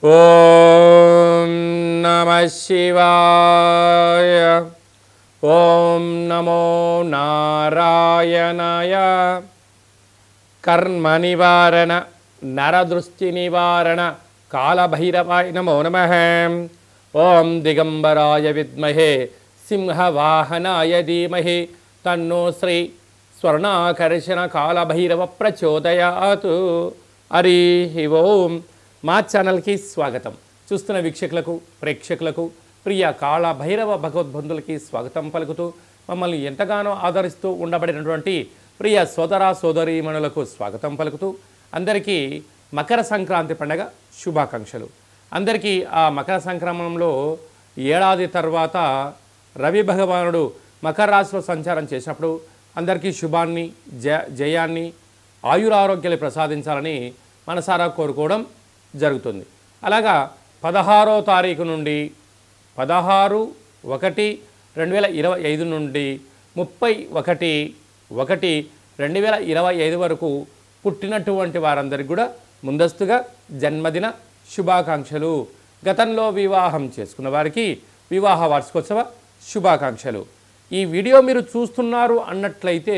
ఓం నమః శివాయ. ఓం నమో నారాయణాయ. కర్మ నివారణ నరదృష్టి నివారణ కాళభైరవాయ నమో నమః. ఓం దిగంబరాయ విద్మహే సింహవాహనాయ ధీమహి తన్నో శ్రీ స్వర్ణాకర్షణ కాళభైరవ ప్రచోదయాత్. హరి ఓం. మా ఛానల్కి స్వాగతం. చూస్తున్న వీక్షకులకు ప్రేక్షకులకు ప్రియ కాళభైరవ భగవద్బంధులకి స్వాగతం పలుకుతూ మమ్మల్ని ఎంతగానో ఆదరిస్తూ ఉండబడినటువంటి ప్రియ సోదర సోదరీమణులకు స్వాగతం పలుకుతూ అందరికీ మకర సంక్రాంతి పండుగ శుభాకాంక్షలు. అందరికీ ఆ మకర సంక్రమణంలో ఏడాది తర్వాత రవి భగవానుడు మకర రాశిలో సంచారం చేసినప్పుడు అందరికీ శుభాన్ని జయాన్ని ఆయురారోగ్యాలు ప్రసాదించాలని మనసారా కోరుకోవడం జరుగుతుంది. అలాగా 16వ తారీఖు నుండి 16/1/2025 నుండి 31/1/2025 వరకు పుట్టినటువంటి వారందరికీ కూడా ముందస్తుగా జన్మదిన శుభాకాంక్షలు. గతంలో వివాహం చేసుకున్న వారికి వివాహ వార్షికోత్సవ శుభాకాంక్షలు. ఈ వీడియో మీరు చూస్తున్నారు అన్నట్లయితే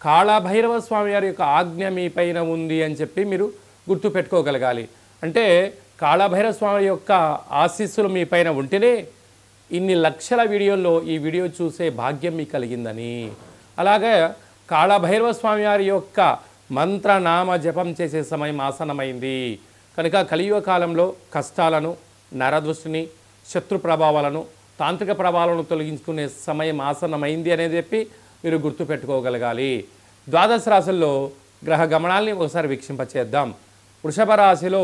కాళభైరవ స్వామి వారి యొక్క ఆజ్ఞ మీ పైన ఉంది అని చెప్పి మీరు గుర్తుపెట్టుకోగలగాలి. అంటే కాళభైరవ స్వామి యొక్క ఆశీస్సులు మీ పైన ఉంటేనే ఇన్ని లక్షల వీడియోల్లో ఈ వీడియో చూసే భాగ్యం మీకు కలిగిందని. అలాగే కాళభైరవ స్వామి వారి యొక్క మంత్రనామ జపం చేసే సమయం ఆసనమైంది కనుక కలియుగ కాలంలో కష్టాలను నరదృష్టిని శత్రు ప్రభావాలను తాంత్రిక ప్రభావాలను తొలగించుకునే సమయం ఆసనమైంది అనేది చెప్పి మీరు గుర్తుపెట్టుకోగలగాలి. ద్వాదశ రాశుల్లో గ్రహ గమనాల్ని ఒకసారి వీక్షింపచేద్దాం. వృషభ రాశిలో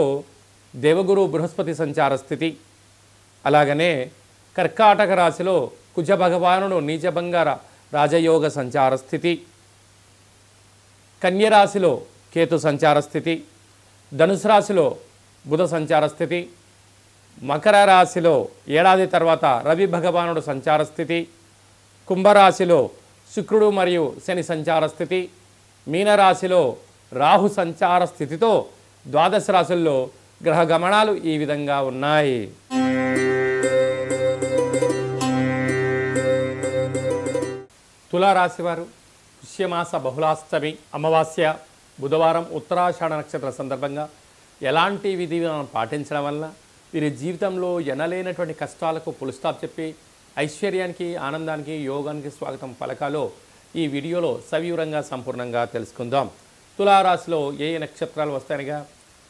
దేవగురు బృహస్పతి సంచార స్థితి, అలాగనే కర్కాటక రాశిలో కుజ భగవానుడు నీచభంగార రాజయోగ సంచార స్థితి, కన్యరాశిలో కేతు సంచార స్థితి, ధనుసు రాశిలో బుధ సంచార స్థితి, మకర రాశిలో ఏడాది తర్వాత రవి భగవానుడు సంచార స్థితి, కుంభరాశిలో శుక్రుడు మరియు శని సంచార స్థితి, మీనరాశిలో రాహు సంచార స్థితితో ద్వాదశ రాశుల్లో గ్రహ గమనాలు ఈ విధంగా ఉన్నాయి. తులారాశి వారు పుష్యమాస బహుళాష్టమి అమావాస్య బుధవారం ఉత్తరాషాఢ నక్షత్ర సందర్భంగా ఎలాంటి విధి విధానం పాటించడం వల్ల వీరి జీవితంలో ఎనలేనటువంటి కష్టాలకు ఫుల్ స్టాప్ చెప్పి ఐశ్వర్యానికి ఆనందానికి యోగానికి స్వాగతం పలకాలో ఈ వీడియోలో సవివరంగా సంపూర్ణంగా తెలుసుకుందాం. తులారాశిలో ఏ నక్షత్రాలు వస్తాయనగా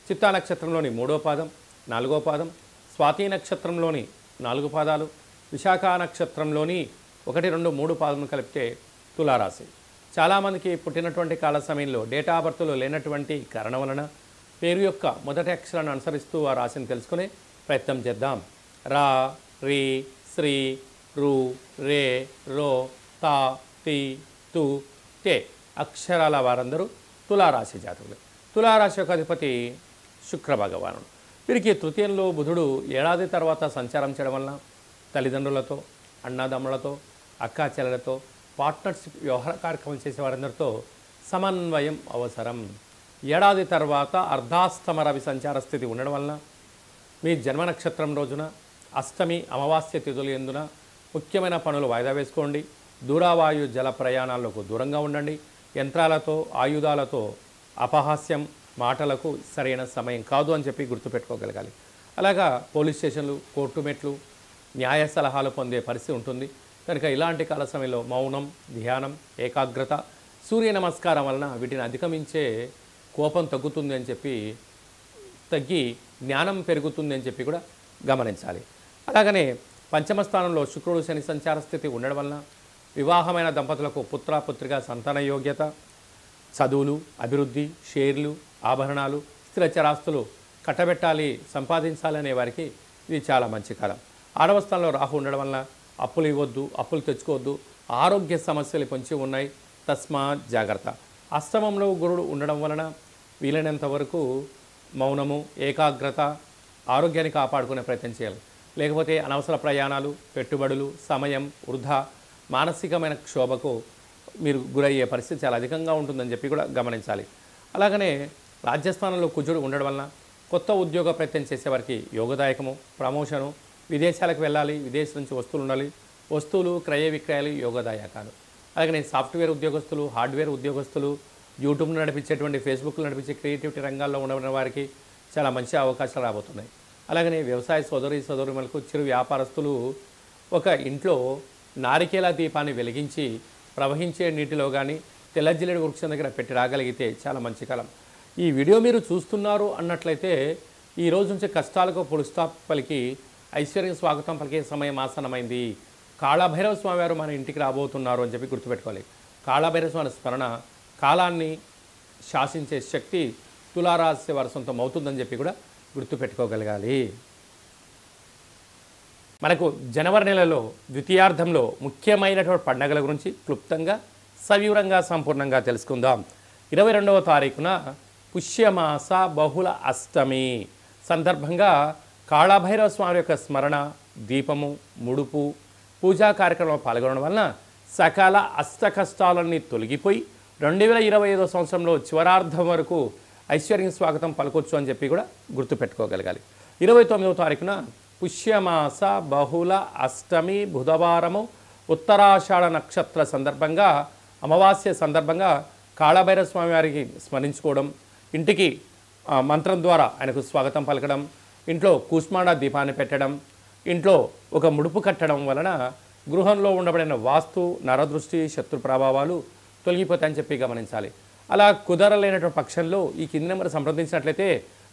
చిత్తా నక్షత్రంలోని 3వ పాదం 4వ పాదం, స్వాతి నక్షత్రంలోని 4 పాదాలు, విశాఖ నక్షత్రంలోని 1, 2, 3 పాదములు కలిపితే తులారాశి. చాలామందికి పుట్టినటువంటి కాల సమయంలో డేటా ఆఫ్ బర్త్లో లేనటువంటి కారణం వలన పేరు యొక్క మొదటి అక్షరాన్ని అనుసరిస్తూ ఆ రాశిని తెలుసుకునే ప్రయత్నం చేద్దాం. రా, రి, శ్రీ, రు, రే, రో, తా, తి, తు, తే అక్షరాల వారందరూ తులారాశి జాతకులు. తులారాశి యొక్క అధిపతి శుక్ర భగవానుడు. వీరికి తృతీయంలో బుధుడు ఏడాది తర్వాత సంచారం చేయడం వలన తల్లిదండ్రులతో, అన్నదమ్ములతో, అక్కా చెల్లెలతో, పార్ట్నర్షిప్ వ్యవహార కార్యక్రమం చేసే వారందరితో సమన్వయం అవసరం. ఏడాది తర్వాత అర్ధాస్తమ రవి సంచార స్థితి ఉండడం వలన మీ జన్మ నక్షత్రం రోజున అష్టమి అమావాస్య తిథులు ఎందున ముఖ్యమైన పనులు వాయిదా వేసుకోండి. దూరావాయు జల ప్రయాణాలకు దూరంగా ఉండండి. యంత్రాలతో ఆయుధాలతో అపహాస్యం మాటలకు సరైన సమయం కాదు అని చెప్పి గుర్తుపెట్టుకోగలగాలి. అలాగా పోలీస్ స్టేషన్లు, కోర్టు మెట్లు, న్యాయ సలహాలు పొందే పరిస్థితి ఉంటుంది కనుక ఇలాంటి కాల సమయంలో మౌనం, ధ్యానం, ఏకాగ్రత, సూర్య నమస్కారం వలన వీటిని అధిగమించే కోపం తగ్గుతుంది అని చెప్పి తగ్గి జ్ఞానం పెరుగుతుంది అని చెప్పి కూడా గమనించాలి. అలాగనే పంచమ స్థానంలో శుక్రుడు శని సంచార స్థితి ఉండడం వలన వివాహమైన దంపతులకు పుత్ర పుత్రిక సంతాన యోగ్యత, చదువులు, అభివృద్ధి, షేర్లు, ఆభరణాలు, స్థిరచరాస్తులు కట్టబెట్టాలి, సంపాదించాలి అనే వారికి ఇది చాలా మంచి కాలం. 6వ స్థానంలో రాహు ఉండడం వలన అప్పులు ఇవ్వద్దు, అప్పులు తెచ్చుకోవద్దు, ఆరోగ్య సమస్యలు పొంచి ఉన్నాయి, తస్మాత్ జాగ్రత్త. అష్టమంలో గురుడు ఉండడం వలన వీలైనంత వరకు మౌనము, ఏకాగ్రత, ఆరోగ్యాన్ని కాపాడుకునే ప్రయత్నం చేయాలి. లేకపోతే అనవసర ప్రయాణాలు, పెట్టుబడులు, సమయం వృధా, మానసికమైన క్షోభకు మీరు గురయ్యే పరిస్థితి చాలా అధికంగా ఉంటుందని చెప్పి కూడా గమనించాలి. అలాగనే రాజ్యస్థానంలో కుజుడు ఉండడం వలన కొత్త ఉద్యోగ ప్రయత్నం చేసేవారికి యోగదాయకము, ప్రమోషను, విదేశాలకు వెళ్ళాలి, విదేశం నుంచి వస్తువులు ఉండాలి, వస్తువులు క్రయ విక్రయాలు యోగదాయకాలు. అలాగే సాఫ్ట్వేర్ ఉద్యోగస్తులు, హార్డ్వేర్ ఉద్యోగస్తులు, యూట్యూబ్ను నడిపించేటువంటి, ఫేస్బుక్లు నడిపించే క్రియేటివిటీ రంగాల్లో ఉండబడిన వారికి చాలా మంచి అవకాశాలు రాబోతున్నాయి. అలాగనే వ్యవసాయ సోదరులకు, చిరు వ్యాపారస్తులు ఒక ఇంట్లో నారికేల దీపాన్ని వెలిగించి ప్రవహించే నీటిలో కానీ తెల్లజిల్లేడు వృక్షం దగ్గర పెట్టి రాగలిగితే చాలా మంచి కాలం. ఈ వీడియో మీరు చూస్తున్నారు అన్నట్లయితే ఈ రోజు నుంచి కష్టాలకు ఫుల్ స్టాప్ పలికి ఐశ్వర్యం స్వాగతం పలికే సమయం ఆసన్నమైంది. కాళభైరవ స్వామి వారు మన ఇంటికి రాబోతున్నారు అని చెప్పి గుర్తుపెట్టుకోవాలి. కాళభైరవ స్వామి స్మరణ కాలాన్ని శాసించే శక్తి తులారాశి వారి సొంతం అవుతుందని చెప్పి కూడా గుర్తుపెట్టుకోగలగాలి. మనకు జనవరి నెలలో ద్వితీయార్థంలో ముఖ్యమైనటువంటి పండుగల గురించి క్లుప్తంగా సవివరంగా సంపూర్ణంగా తెలుసుకుందాం. 22వ తారీఖున పుష్యమాస బహుళ అష్టమి సందర్భంగా కాళభైరవ స్వామి యొక్క స్మరణ, దీపము, ముడుపు, పూజా కార్యక్రమంలో పాల్గొనడం వలన సకల అష్ట కష్టాలన్నీ తొలగిపోయి 2025 సంవత్సరంలో చివరార్థం వరకు ఐశ్వర్యం స్వాగతం పలకొచ్చు అని చెప్పి కూడా గుర్తుపెట్టుకోగలగాలి. 29వ తారీఖున పుష్యమాస బహుళ అష్టమి బుధవారము ఉత్తరాషాఢ నక్షత్ర సందర్భంగా, అమావాస్య సందర్భంగా కాళభైరవ స్వామి వారికి స్మరించుకోవడం, ఇంటికి మంత్రం ద్వారా ఆయనకు స్వాగతం పలకడం, ఇంట్లో కూష్మాండ దీపాన్ని పెట్టడం, ఇంట్లో ఒక ముడుపు కట్టడం వలన గృహంలో ఉండబడిన వాస్తు, నరదృష్టి, శత్రు ప్రభావాలు తొలగిపోతాయని చెప్పి గమనించాలి. అలా కుదరలేనటువంటి పక్షంలో ఈ కింది నెంబర్ సంప్రదించినట్లయితే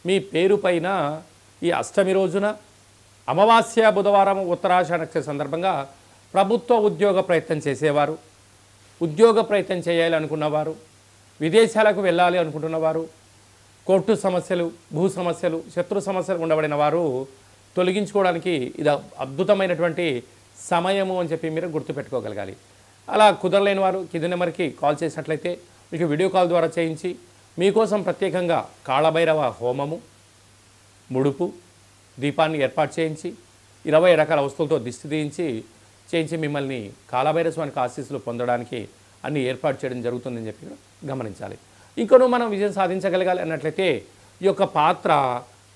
మీ పేరు పైన ఈ అష్టమి రోజున అమావాస్య బుధవారం ఉత్తరాషాఢ నక్షత్ర సందర్భంగా ప్రభుత్వ ఉద్యోగ ప్రయత్నం చేసేవారు, ఉద్యోగ ప్రయత్నం చేయాలి అనుకున్నవారు, విదేశాలకు వెళ్ళాలి అనుకుంటున్నవారు, కోర్టు సమస్యలు, భూ సమస్యలు, శత్రు సమస్యలు ఉండబడిన వారు తొలగించుకోవడానికి ఇది అద్భుతమైనటువంటి సమయము అని చెప్పి మీరు గుర్తుపెట్టుకోగలగాలి. అలా కుదరలేని వారు కింది నెంబర్కి కాల్ చేసినట్లయితే మీకు వీడియో కాల్ ద్వారా చేయించి మీకోసం ప్రత్యేకంగా కాళభైరవ హోమము, ముడుపు, దీపాన్ని ఏర్పాటు చేయించి 20 రకాల వస్తువులతో దిష్టి చేయించి మిమ్మల్ని కాళభైరవ స్వామికి ఆశీస్సులు పొందడానికి అన్ని ఏర్పాటు చేయడం జరుగుతుందని చెప్పి గమనించాలి. ఇంకొను మనం విజయం సాధించగలగాలి అన్నట్లయితే ఈ యొక్క పాత్ర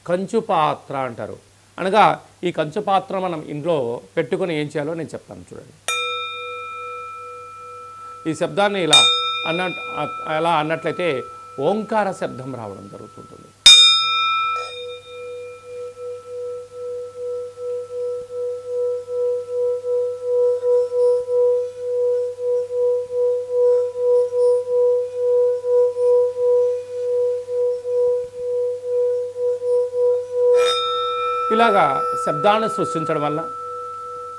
కంచు పాత్ర అంటారు. అనగా ఈ కంచు పాత్ర మనం ఇంట్లో పెట్టుకొని ఏం చేయాలో నేను చెప్తాను చూడండి. ఈ శబ్దాన్ని ఇలా అన్నట్లయితే ఓంకార శబ్దం రావడం జరుగుతుంటుంది. ఇలాగా శబ్దాన్ని సృష్టించడం వల్ల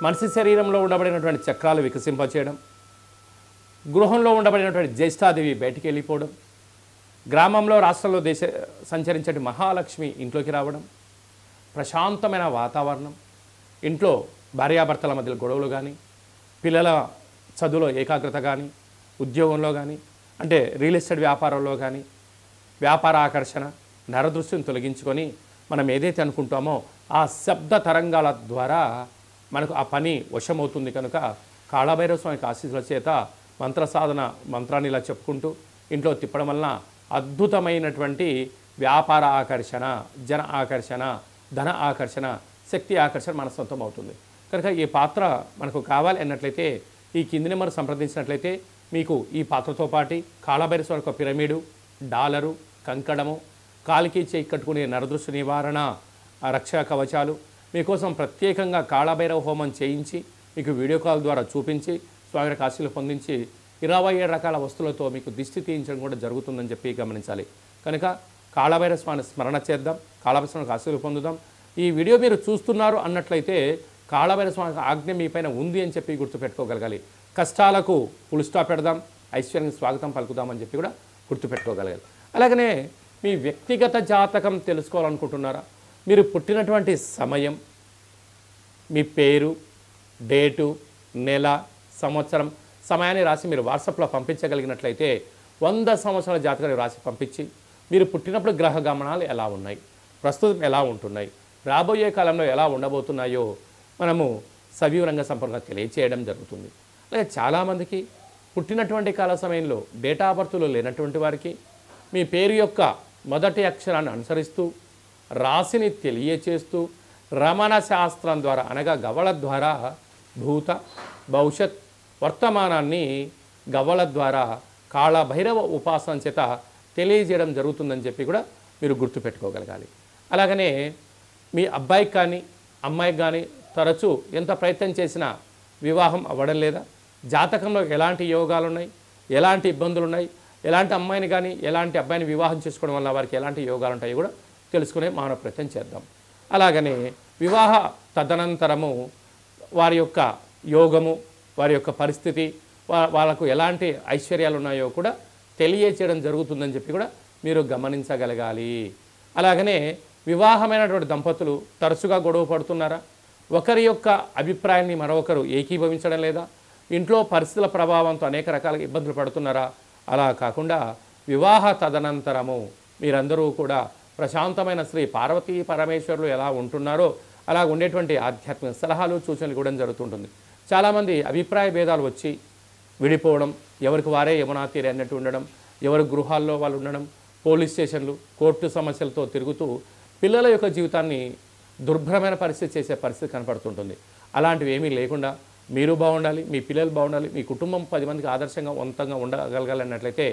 మనిషి శరీరంలో ఉండబడినటువంటి చక్రాలు వికసింపచేయడం, గృహంలో ఉండబడినటువంటి జ్యేష్ఠాదేవి బయటికి వెళ్ళిపోవడం, గ్రామంలో, రాష్ట్రంలో సంచరించే మహాలక్ష్మి ఇంట్లోకి రావడం, ప్రశాంతమైన వాతావరణం, ఇంట్లో భార్యాభర్తల మధ్య గొడవలు కానీ, పిల్లల చదువులో ఏకాగ్రత కానీ, ఉద్యోగంలో కానీ, అంటే రియల్ ఎస్టేట్ వ్యాపారంలో కానీ వ్యాపార ఆకర్షణ, నరదృష్టిని తొలగించుకొని మనం ఏదైతే అనుకుంటామో ఆ శబ్ద తరంగాల ద్వారా మనకు ఆ పని వశమవుతుంది. కనుక కాళభైరవ స్వామికి ఆశీస్సుల చేత మంత్ర సాధన మంత్రాన్ని ఇలా చెప్పుకుంటూ ఇంట్లో తిప్పడం వలన అద్భుతమైనటువంటి వ్యాపార ఆకర్షణ, జన ఆకర్షణ, ధన ఆకర్షణ, శక్తి ఆకర్షణ మన సొంతం అవుతుంది. కనుక ఈ పాత్ర మనకు కావాలి అన్నట్లయితే ఈ కింది నెంబర్ సంప్రదించినట్లయితే మీకు ఈ పాత్రతో పాటు కాళభైరవ స్వామి యొక్క పిరమిడు, డాలరు, కంకణము, కాలికి చేయి కట్టుకునే నరదృష్టి నివారణ రక్షా కవచాలు మీకోసం ప్రత్యేకంగా కాళభైరవ హోమం చేయించి మీకు వీడియో కాల్ ద్వారా చూపించి స్వామి ఆశీస్సులు పొందించి 27 రకాల వస్తువులతో మీకు దిష్టి తీయించడం కూడా జరుగుతుందని చెప్పి గమనించాలి. కనుక కాళభైరవ స్వామి స్మరణ చేద్దాం, కాళభైరవ స్వామికి ఆశీస్సులు పొందుదాం. ఈ వీడియో మీరు చూస్తున్నారు అన్నట్లయితే కాళభైరవ స్వామి ఆజ్ఞ మీ పైన ఉంది అని చెప్పి గుర్తుపెట్టుకోగలగాలి. కష్టాలకు ఫుల్ స్టాప్ పెడదాం, ఐశ్వర్యం స్వాగతం పలుకుదామని చెప్పి కూడా గుర్తుపెట్టుకోగలగాలి. అలాగనే మీ వ్యక్తిగత జాతకం తెలుసుకోవాలనుకుంటున్నారా? మీరు పుట్టినటువంటి సమయం, మీ పేరు, డేటు, నెల, సంవత్సరం, సమయాన్ని రాసి మీరు వాట్సాప్లో పంపించగలిగినట్లయితే 100 సంవత్సరాల జాతకాన్ని రాసి పంపించి మీరు పుట్టినప్పుడు గ్రహ గమనాలు ఎలా ఉన్నాయి, ప్రస్తుతం ఎలా ఉంటున్నాయి, రాబోయే కాలంలో ఎలా ఉండబోతున్నాయో మనము సవివరంగా సంపూర్ణంగా తెలియచేయడం జరుగుతుంది. అలాగే చాలామందికి పుట్టినటువంటి కాల సమయంలో డేటా ఆఫ్ బర్త్లో లేనటువంటి వారికి మీ పేరు యొక్క మొదటి అక్షరాన్ని అనుసరిస్తూ రాశిని తెలియచేస్తూ రమణ శాస్త్రం ద్వారా అనగా గవ్వల ద్వారా భూత భవిష్యత్ వర్తమానాన్ని గవ్వల ద్వారా కాళభైరవ ఉపాసన చేత తెలియజేయడం జరుగుతుందని చెప్పి కూడా మీరు గుర్తుపెట్టుకోగలగాలి. అలాగనే మీ అబ్బాయికి కానీ అమ్మాయికి కానీ తరచూ ఎంత ప్రయత్నం చేసినా వివాహం అవ్వడం లేదా, జాతకంలో ఎలాంటి యోగాలు ఉన్నాయి, ఎలాంటి ఇబ్బందులు ఉన్నాయి, ఎలాంటి అమ్మాయిని కానీ ఎలాంటి అబ్బాయిని వివాహం చేసుకోవడం వల్ల వారికి ఎలాంటి యోగాలు ఉంటాయో కూడా తెలుసుకునే మానవ ప్రయత్నం చేద్దాం. అలాగనే వివాహ తదనంతరము వారి యొక్క యోగము, వారి యొక్క పరిస్థితి, వాళ్ళకు ఎలాంటి ఐశ్వర్యాలు ఉన్నాయో కూడా తెలియచేయడం జరుగుతుందని చెప్పి కూడా మీరు గమనించగలగాలి. అలాగనే వివాహమైనటువంటి దంపతులు తరచుగా గొడవ పడుతున్నారా, ఒకరి యొక్క అభిప్రాయాన్ని మరొకరు ఏకీభవించడం లేదా, ఇంట్లో పరిస్థితుల ప్రభావంతో అనేక రకాల ఇబ్బందులు పడుతున్నారా, అలా కాకుండా వివాహ తదనంతరము మీరందరూ కూడా ప్రశాంతమైన శ్రీ పార్వతీ పరమేశ్వరులు ఎలా ఉంటున్నారో అలా ఉండేటువంటి ఆధ్యాత్మిక సలహాలు సూచనలు ఇవ్వడం జరుగుతుంటుంది. చాలామంది అభిప్రాయ భేదాలు వచ్చి విడిపోవడం, ఎవరికి వారే యమునా తీరే అన్నట్టు ఉండడం, ఎవరి గృహాల్లో వాళ్ళు ఉండడం, పోలీస్ స్టేషన్లు కోర్టు సమస్యలతో తిరుగుతూ పిల్లల యొక్క జీవితాన్ని దుర్భరమైన పరిస్థితి చేసే పరిస్థితి కనపడుతుంటుంది. అలాంటివి ఏమీ లేకుండా మీరు బాగుండాలి, మీ పిల్లలు బాగుండాలి, మీ కుటుంబం 10 మందికి ఆదర్శంగా వంతంగా ఉండగలగాలన్నట్లయితే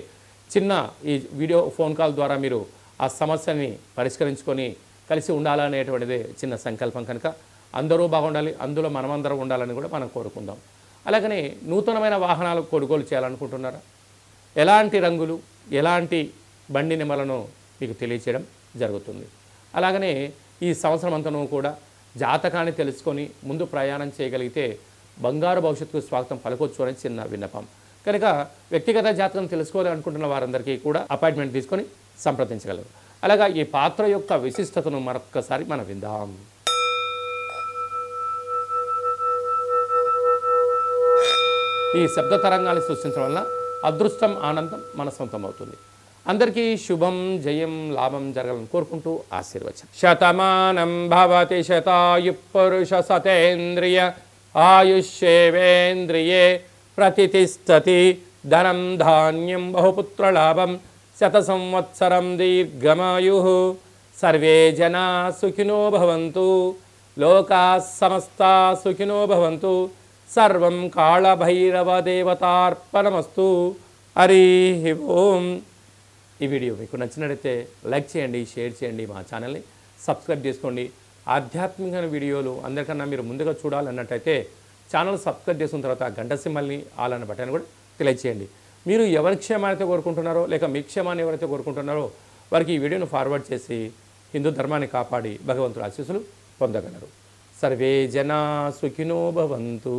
చిన్న ఈ వీడియో ఫోన్ కాల్ ద్వారా మీరు ఆ సమస్యని పరిష్కరించుకొని కలిసి ఉండాలనేటువంటిదే చిన్న సంకల్పం. కనుక అందరూ బాగుండాలి, అందులో మనమందరం ఉండాలని కూడా మనం కోరుకుందాం. అలాగనే నూతనమైన వాహనాలు కొనుగోలు చేయాలనుకుంటున్నారా, ఎలాంటి రంగులు ఎలాంటి బండి నెంబర్లను మీకు తెలియచేయడం జరుగుతుంది. అలాగనే ఈ సంవత్సరం అంతను కూడా జాతకాన్ని తెలుసుకొని ముందు ప్రయాణం చేయగలిగితే బంగారు భవిష్యత్తుకు స్వాగతం పలకొచ్చు అని చిన్న విన్నపం. కనుక వ్యక్తిగత జాతకం తెలుసుకోవాలనుకుంటున్న వారందరికీ కూడా అపాయింట్మెంట్ తీసుకొని సంప్రదించగలరు. అలాగా ఈ పాత్ర యొక్క విశిష్టతను మరొక్కసారి మనం విందాం. ఈ శబ్ద తరంగాన్ని సృష్టించడం వల్ల అదృష్టం ఆనందం మన సొంతం అవుతుంది. అందరికీ శుభం జయం లాభం జరగాలని కోరుకుంటూ ఆశీర్వచనం. శతమానం భవతి శతాయు పురుష సతేంద్రియ ఆయుష్యేవేంద్రియే ప్రతిష్టతి ధనం ధాన్యం బహుపుత్రలాభం శత సంవత్సరం దీర్ఘమాయు. సర్వే జనా సుఖినో భవంతు, లోకా సమస్తా సుఖినో భవంతు. సర్వం కాళభైరవ దేవతార్పణమస్తు. హరి ఓం. ఈ వీడియో మీకు నచ్చినట్లయితే లైక్ చేయండి, షేర్ చేయండి, మా ఛానల్ని సబ్స్క్రైబ్ చేసుకోండి. ఆధ్యాత్మికమైన వీడియోలు అందరికన్నా మీరు ముందుగా చూడాలన్నట్టయితే ఛానల్ సబ్స్క్రైబ్ చేసుకున్న తర్వాత గంట సింబల్ని ఆల్ అన్న బటన్ కూడా తెలియజేయండి. మీరు ఎవరి క్షేమాన్ని కోరుకుంటున్నారో లేక మీ క్షేమాన్ని ఎవరైతే కోరుకుంటున్నారో వారికి ఈ వీడియోను ఫార్వర్డ్ చేసి హిందూ ధర్మాన్ని కాపాడి భగవంతుడి ఆశీస్సులు పొందగలరు. సర్వే జనా సుఖినో భవంతు.